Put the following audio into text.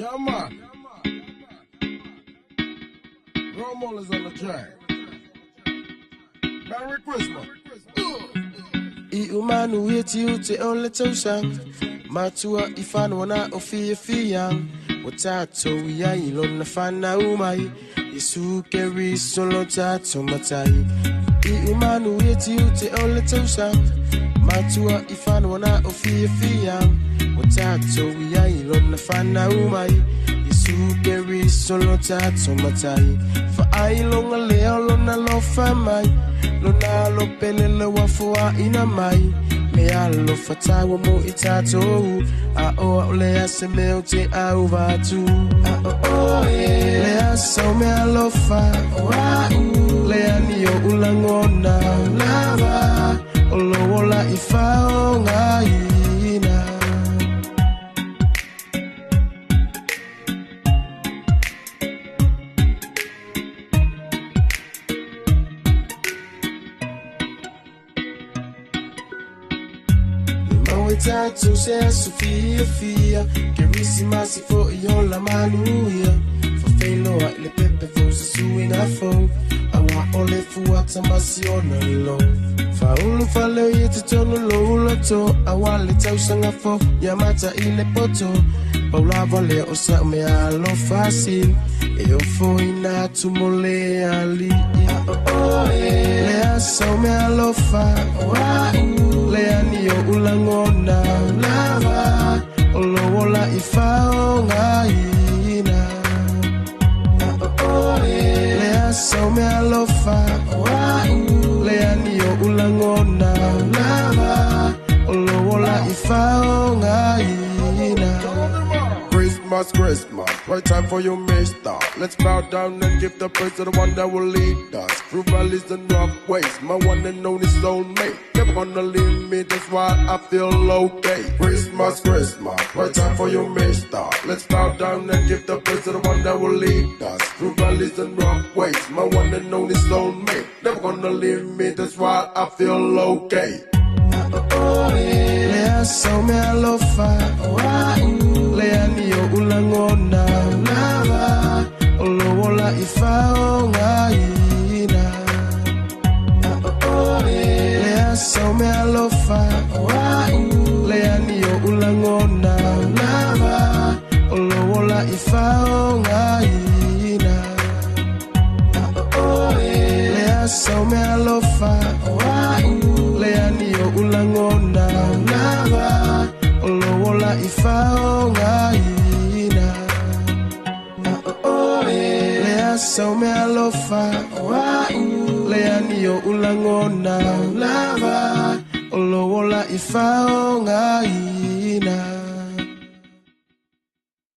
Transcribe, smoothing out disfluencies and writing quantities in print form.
Yeah, man. Romo is on the track. Merry Christmas. Iumanu yeti ute ole tausang Matua ifan wana ofie fiang Watato ya ilon na fana umai Yesu keri solo tato matai Iumanu yeti ute ole tausang Matua ifan wana ofie fiang Watato ya ilon na fana umai Yesu keri solo tato matai Fa ailonga leo lona lo famai Lona lo pelele wafua ina mai Me alo fatawa mo itato A o le ase me o te au vatu A o le asa me alo fa Le ani o ulangona lava Olo ola ifa o ngaina Tatu se Sofia fia Kerismasi fo iola manuia Fa feilo a le pepe fo se suina fo Awa ole fua tamasi ona lo Fa ulu fa leo yete tono lo uloto Awa le tau sanga fo Yamata ile poto Paula vale o sa me alo fasil E o fo ina tu mole ali Le asa me alo fa Le anio ulangona lava Olo ola ifao ngaina Le asa me alofa Le anio ulangona lava Olo ola ifao ngaina Christmas, Christmas, right time for your mister. Let's bow down and give the praise to the one that will lead us through valleys and rough ways. My one and only soulmate, never gonna leave me, that's why I feel okay. Christmas, Christmas, right time for your mister. Let's bow down and give the praise to the one that will lead us through valleys and rough ways. My one and only soulmate, never gonna leave me, that's why I feel okay. Le asa me alofa Le anio ulangona lava Olo ola ifao ngaina Le asa me alofa Le anio ulangona lava Olo ola ifao ngaina Le asa me alofa Le anio ulangona lava Olo ola ifao ngaina Le asa me alofa Le anio ulangona lava Olo ola ifao ngaina